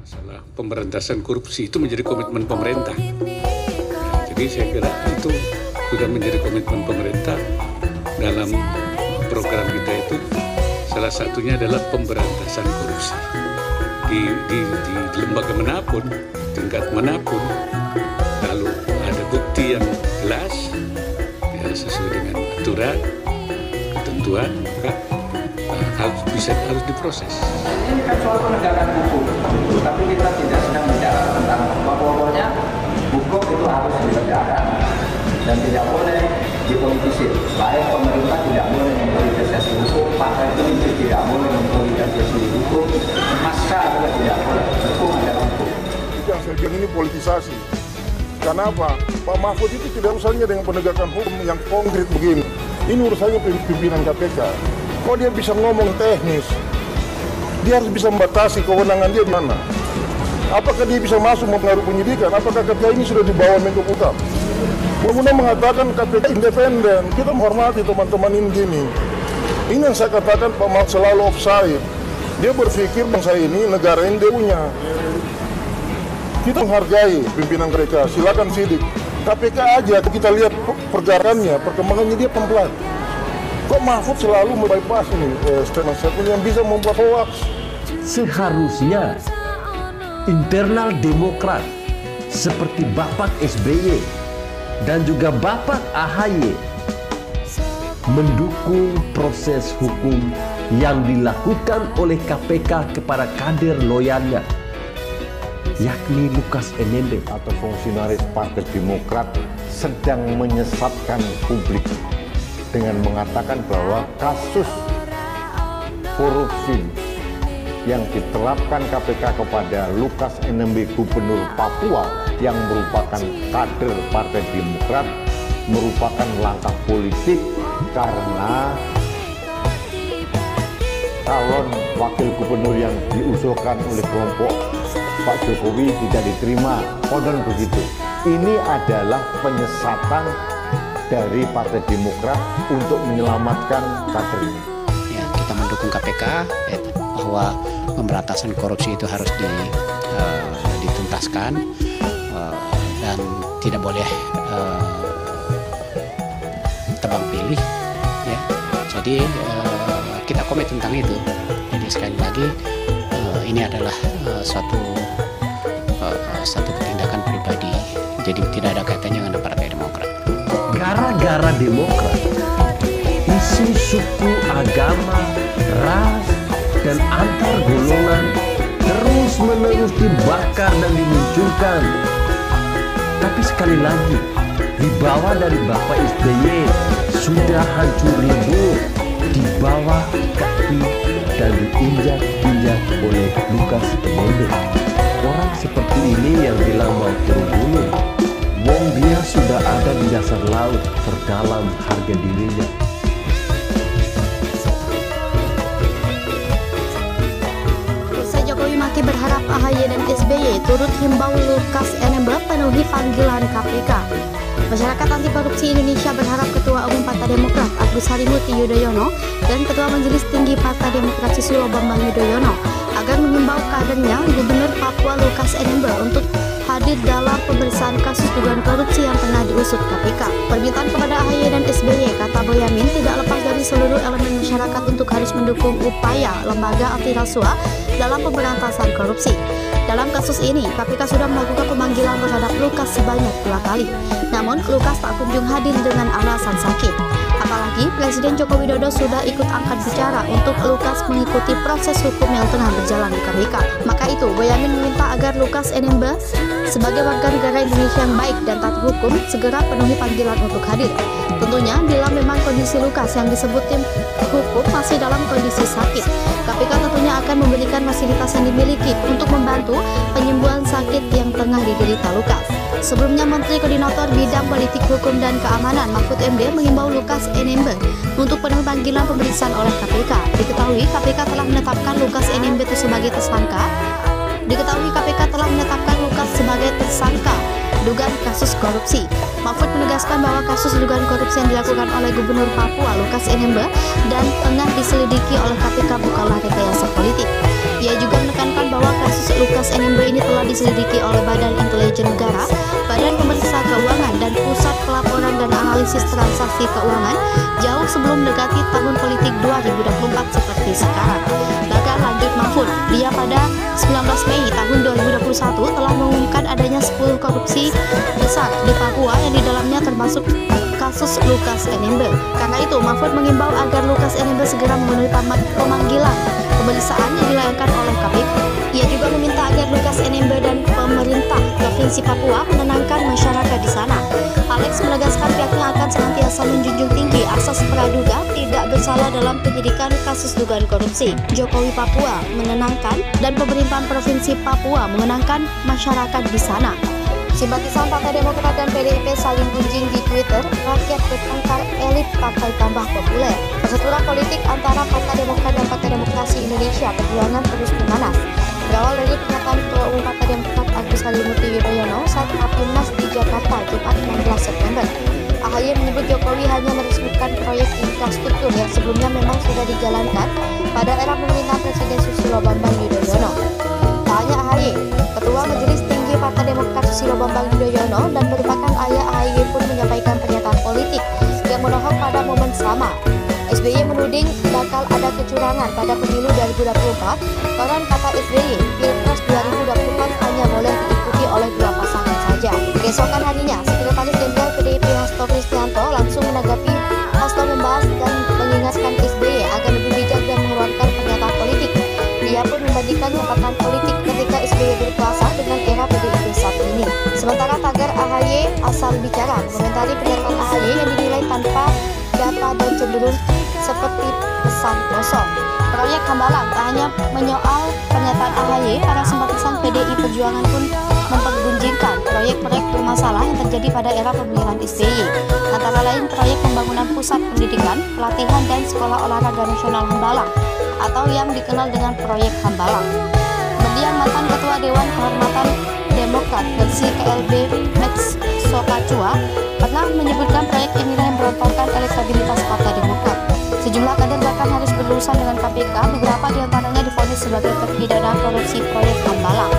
masalah pemberantasan korupsi itu menjadi komitmen pemerintah. Jadi saya kira itu sudah menjadi komitmen pemerintah dalam program kita itu. Salah satunya adalah pemberantasan korupsi di lembaga manapun, tingkat manapun. Lalu ada bukti yang jelas ya, sesuai dengan aturan, ketentuan, maka harus diproses. Ini kan soal penegakan hukum, tapi kita tidak sedang bicara tentang pokoknya hukum itu harus ditegakkan dan tidak boleh dipolitisir. Baik pemerintah tidak boleh mempolitisasi hukum, partai politik tidak boleh mempolitisasi hukum, massa juga tidak boleh. Hukum adalah hukum. Yang saya bilang ini politisasi. Kenapa? Pak Mahfud itu tidak urusannya dengan penegakan hukum yang konkret begini. Ini urusannya pimpinan KPK. Kok dia bisa ngomong teknis? Dia harus bisa membatasi kewenangan dia di mana. Apakah dia bisa masuk mempengaruhi penyidikan? Apakah KPK ini sudah dibawa Menko Polhukam? Kemudian mengatakan KPK independen. Kita menghormati teman-teman ini gini. Ini yang saya katakan Pak Mahfud selalu offside. Dia berpikir bangsa ini negara ini dia punya. Kita menghargai pimpinan KPK. Silakan sidik. KPK aja kita lihat pergerakannya, perkembangannya dia pelan-pelan. Kok Mahfud selalu membypass ini statement yang bisa membuat hoax? Seharusnya internal Demokrat seperti Bapak SBY dan juga Bapak AHY mendukung proses hukum yang dilakukan oleh KPK kepada kader loyalnya, yakni Lukas NMB. Atau fungsionaris Partai Demokrat sedang menyesatkan publik dengan mengatakan bahwa kasus korupsi yang diterapkan KPK kepada Lukas NMB Gubernur Papua yang merupakan kader Partai Demokrat merupakan langkah politik karena calon wakil gubernur yang diusulkan oleh kelompok Pak Jokowi tidak diterima. Konon begitu. Ini adalah penyesatan dari Partai Demokrat untuk menyelamatkan kadernya. Ya, kita mendukung KPK bahwa pemberantasan korupsi itu harus dituntaskan dan tidak boleh tebang pilih. Ya. Jadi kita komit tentang itu. Jadi sekali lagi ini adalah suatu tindakan pribadi. Jadi tidak ada kaitannya dengan Partai Demokrat. Gara-gara Demokrat, isu suku, agama, ras, dan antar golongan terus-menerus dibakar dan dimunculkan. Tapi sekali lagi, di bawah dari Bapak SBY sudah hancur lebur, di bawah kaki dan diinjak-injak oleh Lukas NMB. Orang seperti ini yang bilang mau turun gunung. Wong dia sudah ada di dasar laut, terdalam harga dirinya. Usai Jokowi maki berharap AHY dan SBY turut himbau Lukas NMB penuhi panggilan KPK. Masyarakat Anti Korupsi Indonesia berharap Ketua Umum Partai Demokrat Agus Harimurti Yudhoyono dan Ketua Majelis Tinggi Partai Demokrat Susilo Bambang Yudhoyono agar mengimbau kadernya Gubernur Papua Lukas NMB untuk hadir dalam pemeriksaan kasus dugaan korupsi yang tengah diusut KPK. Permintaan kepada AHY dan SBY, kata Boyamin, tidak lepas dari seluruh elemen masyarakat untuk harus mendukung upaya lembaga anti rasuah dalam pemberantasan korupsi. Dalam kasus ini, KPK sudah melakukan pemanggilan terhadap Lukas sebanyak 2 kali. Namun, Lukas tak kunjung hadir dengan alasan sakit. Apalagi, Presiden Joko Widodo sudah ikut angkat bicara untuk Lukas mengikuti proses hukum yang tengah berjalan di KPK. Maka itu, Boyamin meminta agar Lukas NMB sebagai warga negara Indonesia yang baik dan taat hukum segera penuhi panggilan untuk hadir. Tentunya, bila memang kondisi Lukas yang disebut tim hukum masih dalam kondisi sakit, KPK tentunya akan memberikan fasilitas yang dimiliki untuk membantu penyembuhan sakit yang tengah diderita Lukas. Sebelumnya, Menteri Koordinator Bidang Politik Hukum dan Keamanan Mahfud MD mengimbau Lukas NMB untuk penuhi panggilan pemeriksaan oleh KPK. Diketahui KPK telah menetapkan Lukas NMB itu sebagai tersangka. Dugaan kasus korupsi. Mahfud menegaskan bahwa kasus dugaan korupsi yang dilakukan oleh Gubernur Papua Lukas NMB dan tengah diselidiki oleh KPK bukanlah rekayasa politik. Ia juga menekankan bahwa kasus Lukas NMB ini telah diselidiki oleh Badan Intelijen Negara, Badan Pemeriksa Keuangan, dan Pusat Pelaporan dan Analisis Transaksi Keuangan jauh sebelum mendekati tahun politik 2024 seperti sekarang. Bahkan lanjut Mahfud, dia pada 19 Mei tahun 2021 telah mengumumkan adanya 10 korupsi besar di Papua yang di dalamnya termasuk kasus Lukas NMB. Karena itu, Mahfud mengimbau agar Lukas NMB segera memenuhi pemanggilan pemeriksaan yang dilayangkan oleh KPK. Ia juga meminta agar Lukas NMB dan pemerintah Provinsi Papua menenangkan masyarakat di sana. Alex menegaskan pihaknya akan senantiasa menjunjung tinggi asas praduga tidak bersalah dalam penyidikan kasus dugaan korupsi. Jokowi Papua menenangkan dan pemerintahan Provinsi Papua menenangkan masyarakat di sana. Simpatisan Partai Demokrat dan PDIP saling gunjing di Twitter, rakyat bertengkar, elit partai tambah populer. Persetujuan politik antara Partai Demokrat dan Partai Demokrasi Indonesia Perjuangan terus memanas. Berawal dari pernyataan Ketua Umum Partai Demokrat Agus Harimurti Yudhoyono saat Rapimnas di Jakarta Jumat 16 September. AHY menyebut Jokowi hanya meresmikan proyek infrastruktur yang sebelumnya memang sudah dijalankan pada era pemerintahan Presiden Susilo Bambang Yudhoyono. Tak hanya AHY, Ketua Majelis Tinggi Partai Demokrat Susilo Bambang Yudhoyono dan merupakan ayah AHY pun menyampaikan pernyataan politik yang menohok pada momen sama. SBY menuding bakal ada kecurangan pada pemilu 2024. Konon kata SBY, Pilpres 2024 hanya boleh diikuti oleh 2 pasangan saja. Keesokan harinya, Sekretaris Jenderal PDIP Hasto Kristianto langsung menanggapi. Hasto membahas dan mengingatkan SBY agar lebih bijak dan mengeluarkan pernyataan politik. Dia pun membandingkan catatan politik ketika SBY berkuasa dengan era PDIP saat ini. Sementara tagar AHY asal bicara mengomentari pernyataan AHY yang dinilai tanpa data dan cenderung seperti pesan kosong. Proyek Hambalang tak hanya menyoal pernyataan AHY, para simpatisan PDI Perjuangan pun mempergunjingkan proyek-proyek bermasalah yang terjadi pada era pemilihan SBY. Antara lain proyek pembangunan pusat pendidikan, pelatihan, dan sekolah olahraga nasional Hambalang atau yang dikenal dengan proyek Hambalang. Mendiang mantan Ketua Dewan Kehormatan Demokrat versi KLB Max Sokacua pernah menyebutkan proyek ini yang merontokkan elektabilitas Partai Demokrat. Sejumlah kader bahkan harus berurusan dengan KPK, beberapa diantaranya divonis sebagai terpidana korupsi proyek Hambalang.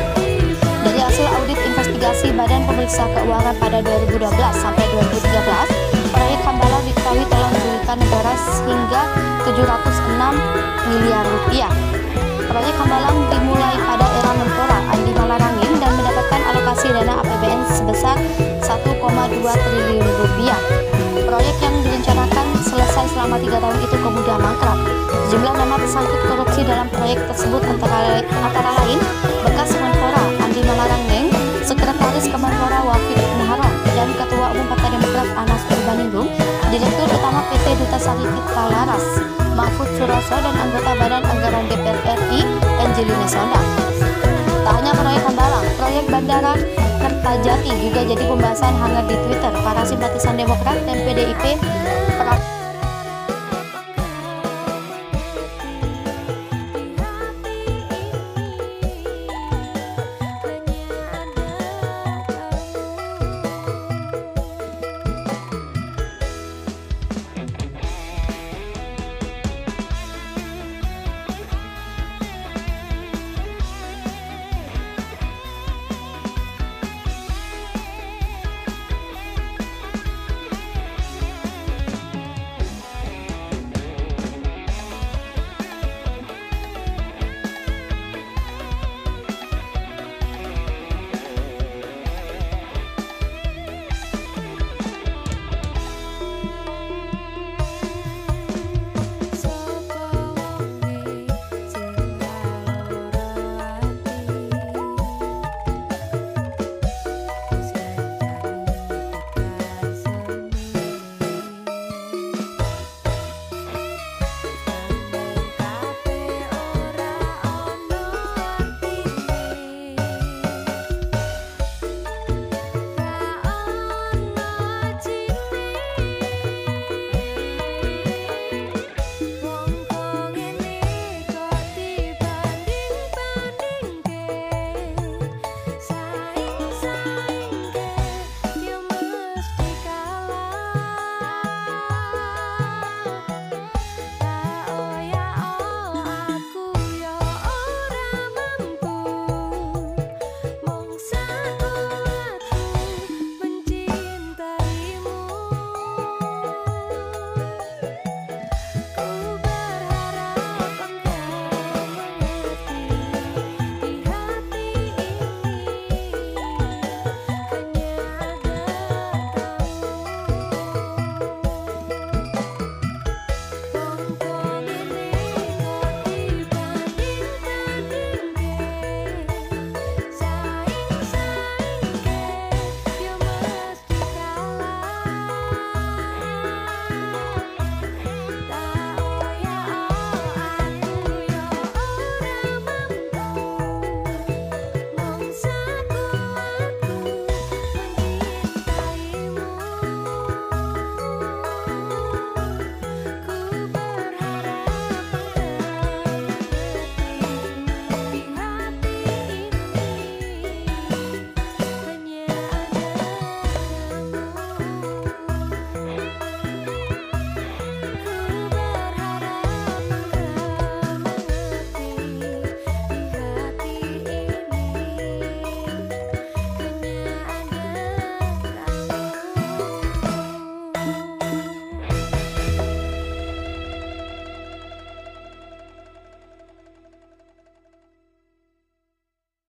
Dari hasil audit investigasi Badan Pemeriksa Keuangan pada 2012 sampai 2013, proyek Hambalang diketahui telah merugikan negara hingga 706 miliar rupiah. Proyek Hambalang dimulai pada era Menpora Andi Malarangin dan mendapatkan alokasi dana APBN sebesar 1,2 triliun rupiah. Proyek yang direncanakan selesai selama 3 tahun itu kemudian mangkrak. Sejumlah nama tersangkut korupsi dalam proyek tersebut antara lain bekas Menpora Andi Malarangin, Sekretaris Kemenpora Wafid Muharram, dan Ketua Umum Partai Demokrat Anas Urbaningrum, Direktur Utama PT Duta Sari Tirta Laras Mahfud Suroso, dan anggota Badan Anggaran DPR RI Angelina Sondakh. Tak hanya proyek Hambalang, proyek Bandara Kertajati juga jadi pembahasan hangat di Twitter. Para simpatisan Demokrat dan PDIP